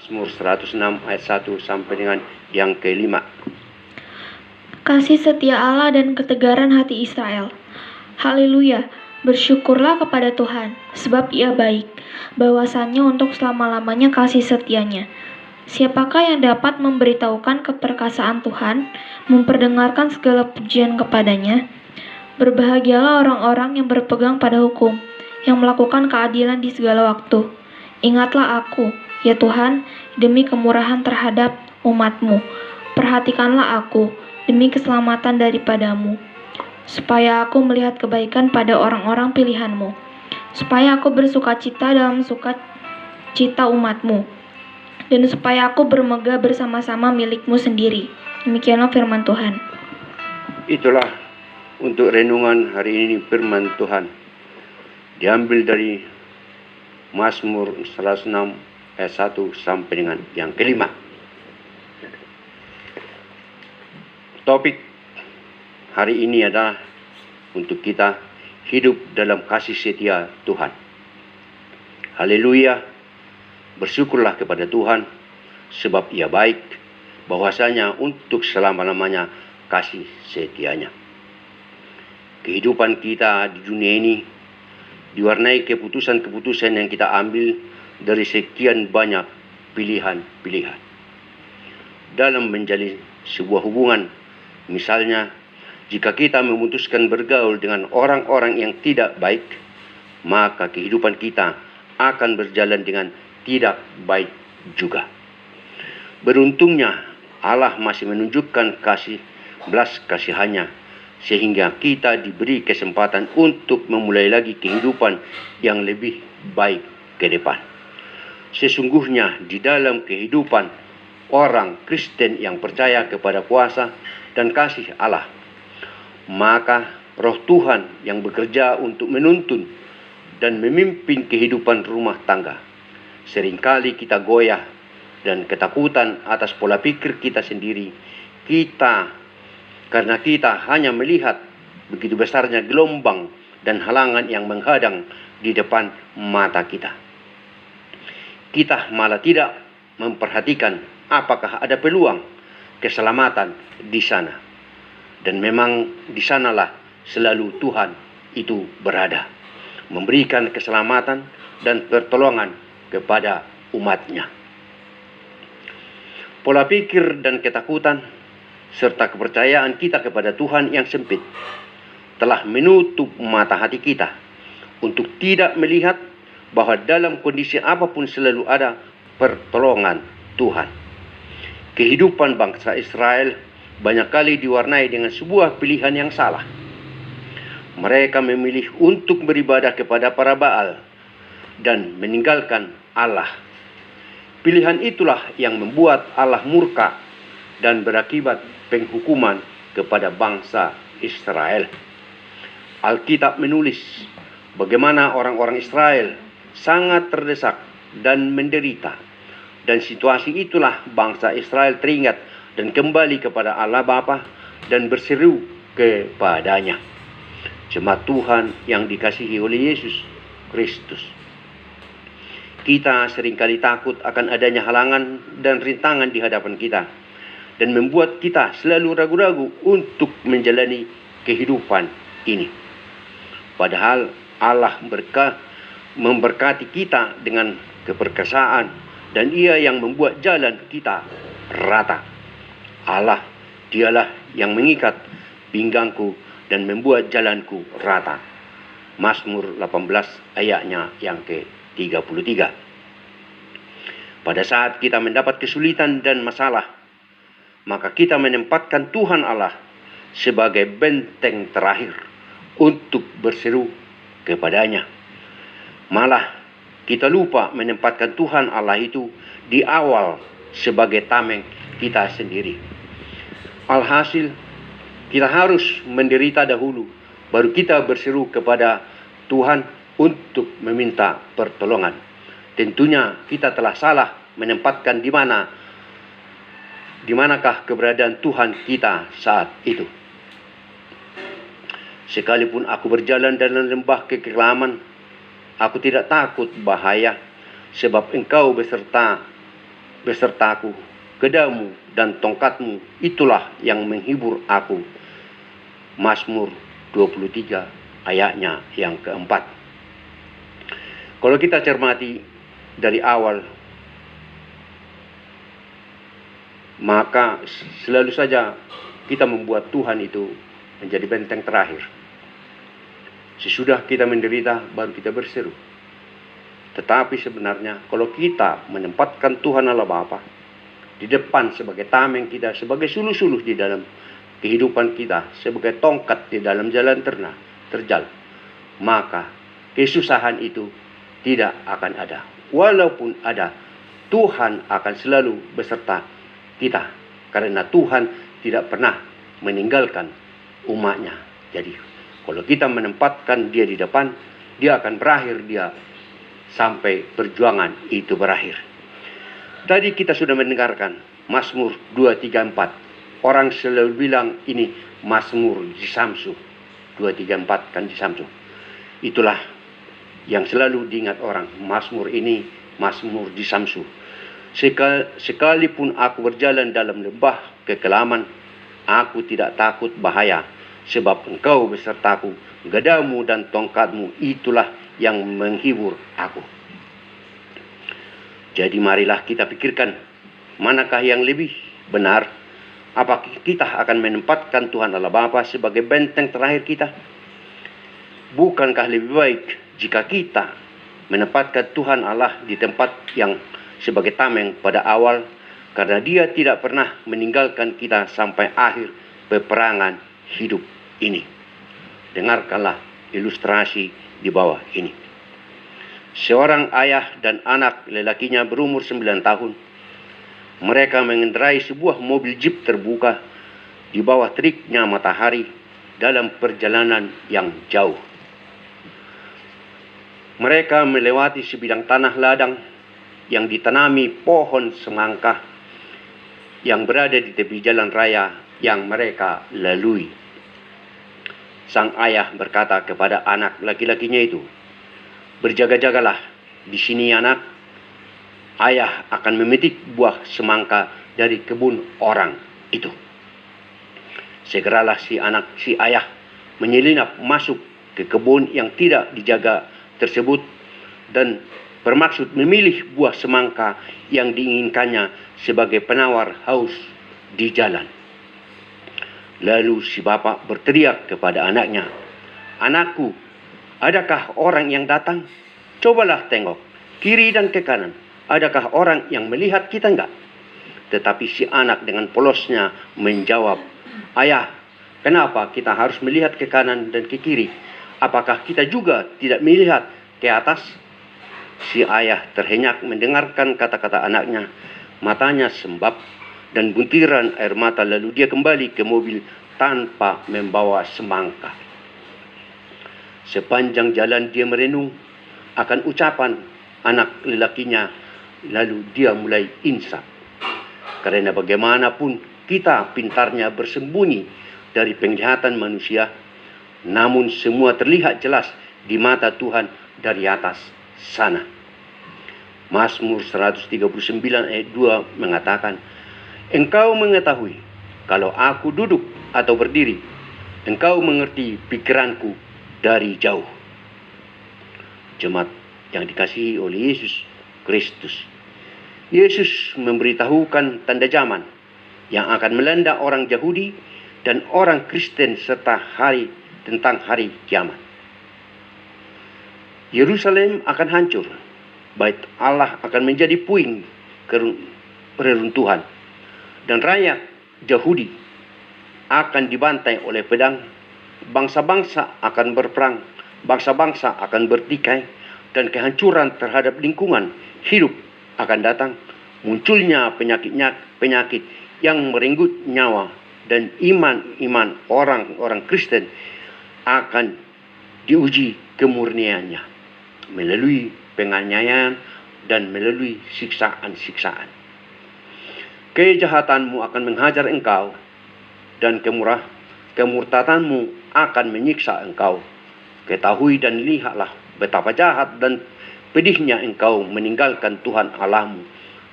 Mazmur 106 ayat 1 sampai dengan yang ke-5. Kasih setia Allah dan ketegaran hati Israel. Haleluya, bersyukurlah kepada Tuhan, sebab Ia baik, bahwasannya untuk selama-lamanya kasih setianya. Siapakah yang dapat memberitahukan keperkasaan Tuhan, memperdengarkan segala pujian kepadanya? Berbahagialah orang-orang yang berpegang pada hukum, yang melakukan keadilan di segala waktu. Ingatlah aku, ya Tuhan, demi kemurahan terhadap umat-Mu. Perhatikanlah aku, demi keselamatan daripadamu, supaya aku melihat kebaikan pada orang-orang pilihan-Mu, supaya aku bersukacita dalam sukacita umat-Mu, dan supaya aku bermegah bersama-sama milik-Mu sendiri. Demikianlah firman Tuhan. Itulah untuk renungan hari ini firman Tuhan. Diambil dari Mazmur 106 ayat 1 sampai dengan yang ke-5. Topik hari ini adalah untuk kita hidup dalam kasih setia Tuhan. Haleluya, bersyukurlah kepada Tuhan sebab Ia baik, bahwasanya untuk selama-lamanya kasih setianya. Kehidupan kita di dunia ini diwarnai keputusan-keputusan yang kita ambil dari sekian banyak pilihan-pilihan. Dalam menjalin sebuah hubungan, misalnya, jika kita memutuskan bergaul dengan orang-orang yang tidak baik, maka kehidupan kita akan berjalan dengan tidak baik juga. Beruntungnya Allah masih menunjukkan belas kasihannya, sehingga kita diberi kesempatan untuk memulai lagi kehidupan yang lebih baik ke depan. Sesungguhnya di dalam kehidupan orang Kristen yang percaya kepada kuasa dan kasih Allah, maka Roh Tuhan yang bekerja untuk menuntun dan memimpin kehidupan rumah tangga. Seringkali kita goyah dan ketakutan atas pola pikir kita sendiri. Karena kita hanya melihat begitu besarnya gelombang dan halangan yang menghadang di depan mata kita. Kita malah tidak memperhatikan apakah ada peluang keselamatan di sana. Dan memang di sanalah selalu Tuhan itu berada, memberikan keselamatan dan pertolongan kepada umat-Nya. Pola pikir dan ketakutan serta kepercayaan kita kepada Tuhan yang sempit telah menutup mata hati kita untuk tidak melihat bahwa dalam kondisi apapun selalu ada pertolongan Tuhan. Kehidupan bangsa Israel banyak kali diwarnai dengan sebuah pilihan yang salah. Mereka memilih untuk beribadah kepada para Baal dan meninggalkan Allah. Pilihan itulah yang membuat Allah murka dan berakibat penghukuman kepada bangsa Israel. Alkitab menulis bagaimana orang-orang Israel sangat terdesak dan menderita. Dan situasi itulah bangsa Israel teringat dan kembali kepada Allah Bapa dan berseru kepadanya. Jemaat Tuhan yang dikasihi oleh Yesus Kristus. Kita seringkali takut akan adanya halangan dan rintangan di hadapan kita, dan membuat kita selalu ragu-ragu untuk menjalani kehidupan ini. Padahal Allah memberkati kita dengan keperkasaan, dan Ia yang membuat jalan kita rata. Allah, Dialah yang mengikat pinggangku dan membuat jalanku rata. Mazmur 18 ayatnya yang ke-33. Pada saat kita mendapat kesulitan dan masalah, maka kita menempatkan Tuhan Allah sebagai benteng terakhir untuk berseru kepadanya. Malah kita lupa menempatkan Tuhan Allah itu di awal sebagai tameng kita sendiri. Alhasil, kita harus menderita dahulu, baru kita berseru kepada Tuhan untuk meminta pertolongan. Tentunya kita telah salah menempatkan di manakah keberadaan Tuhan kita saat itu. Sekalipun aku berjalan dalam lembah kekelaman, aku tidak takut bahaya, sebab Engkau beserta besertaku, gedamu dan tongkatmu, itulah yang menghibur aku. Mazmur 23 ayatnya yang keempat. Kalau kita cermati dari awal, maka selalu saja kita membuat Tuhan itu menjadi benteng terakhir. Sesudah kita menderita, baru kita berseru. Tetapi sebenarnya kalau kita menempatkan Tuhan Allah Bapa di depan sebagai tameng kita, sebagai suluh-suluh di dalam kehidupan kita, sebagai tongkat di dalam jalan terjal, maka kesusahan itu tidak akan ada. Walaupun ada, Tuhan akan selalu beserta kita, karena Tuhan tidak pernah meninggalkan umatnya. Jadi kalau kita menempatkan dia di depan, dia akan berakhir dia sampai perjuangan itu berakhir. Tadi kita sudah mendengarkan Mazmur 234. Orang selalu bilang ini Mazmur Jisamsu. 234 kan Jisamsu. Itulah yang selalu diingat orang. Mazmur ini Mazmur Jisamsu. Sekalipun aku berjalan dalam lembah kekelaman, aku tidak takut bahaya, sebab engkau besertaku, gadamu dan tongkatmu, itulah yang menghibur aku. Jadi marilah kita pikirkan, manakah yang lebih benar? Apakah kita akan menempatkan Tuhan Allah Bapa sebagai benteng terakhir kita? Bukankah lebih baik jika kita menempatkan Tuhan Allah di tempat yang sebagai tameng pada awal, karena dia tidak pernah meninggalkan kita sampai akhir peperangan hidup ini. Dengarkanlah ilustrasi di bawah ini. Seorang ayah dan anak lelakinya berumur 9 tahun. Mereka mengendarai sebuah mobil jeep terbuka di bawah teriknya matahari dalam perjalanan yang jauh. Mereka melewati sebidang tanah ladang yang ditanami pohon semangka yang berada di tepi jalan raya yang mereka lalui. Sang ayah berkata kepada anak laki-lakinya itu, "Berjaga-jagalah di sini anak, ayah akan memetik buah semangka dari kebun orang itu." Segeralah si ayah menyelinap masuk ke kebun yang tidak dijaga tersebut dan bermaksud memilih buah semangka yang diinginkannya sebagai penawar haus di jalan. Lalu si bapak berteriak kepada anaknya, "Anakku, adakah orang yang datang? Cobalah tengok kiri dan ke kanan. Adakah orang yang melihat kita enggak?" Tetapi si anak dengan polosnya menjawab, "Ayah, kenapa kita harus melihat ke kanan dan ke kiri? Apakah kita juga tidak melihat ke atas?" Si ayah terhenyak mendengarkan kata-kata anaknya. Matanya sembab dan buntiran air mata, lalu dia kembali ke mobil tanpa membawa semangka. Sepanjang jalan dia merenung akan ucapan anak lelakinya, lalu dia mulai insaf. Karena bagaimanapun kita pintarnya bersembunyi dari penglihatan manusia, namun semua terlihat jelas di mata Tuhan dari atas sana. Mazmur 139 ayat 2 mengatakan, "Engkau mengetahui kalau aku duduk atau berdiri, engkau mengerti pikiranku dari jauh." Jemaat yang dikasihi oleh Yesus Kristus, Yesus memberitahukan tanda zaman yang akan melanda orang Yahudi dan orang Kristen serta tentang hari kiamat. Yerusalem akan hancur, bait Allah akan menjadi puing reruntuhan, dan rakyat Yahudi akan dibantai oleh pedang. Bangsa-bangsa akan berperang, bangsa-bangsa akan bertikai, dan kehancuran terhadap lingkungan hidup akan datang. Munculnya penyakit yang merenggut nyawa, dan iman orang-orang Kristen akan diuji kemurniannya melalui penganiayaan dan melalui siksaan-siksaan. Kejahatanmu akan menghajar engkau, dan kemurtadanmu akan menyiksa engkau. Ketahui dan lihatlah betapa jahat dan pedihnya engkau meninggalkan Tuhan Allahmu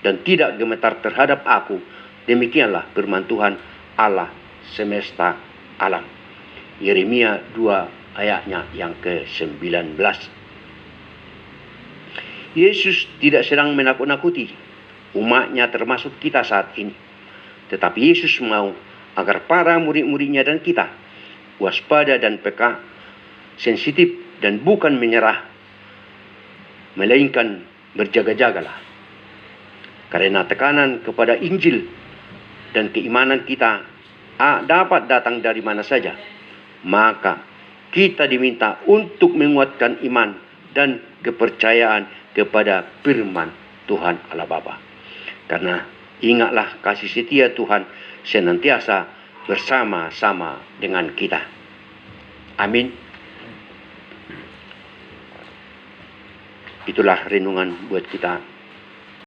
dan tidak gemetar terhadap aku. Demikianlah firman Tuhan Allah semesta alam. Yeremia 2 ayatnya yang ke-19. Yesus tidak sedang menakut-nakuti umatnya termasuk kita saat ini. Tetapi Yesus mau agar para murid-muridnya dan kita waspada dan peka, sensitif dan bukan menyerah, melainkan berjaga-jagalah. Karena tekanan kepada Injil dan keimanan kita dapat datang dari mana saja, maka kita diminta untuk menguatkan iman dan kepercayaan kepada firman Tuhan Allah Bapa. Karena ingatlah kasih setia Tuhan senantiasa bersama-sama dengan kita. Amin. Itulah renungan buat kita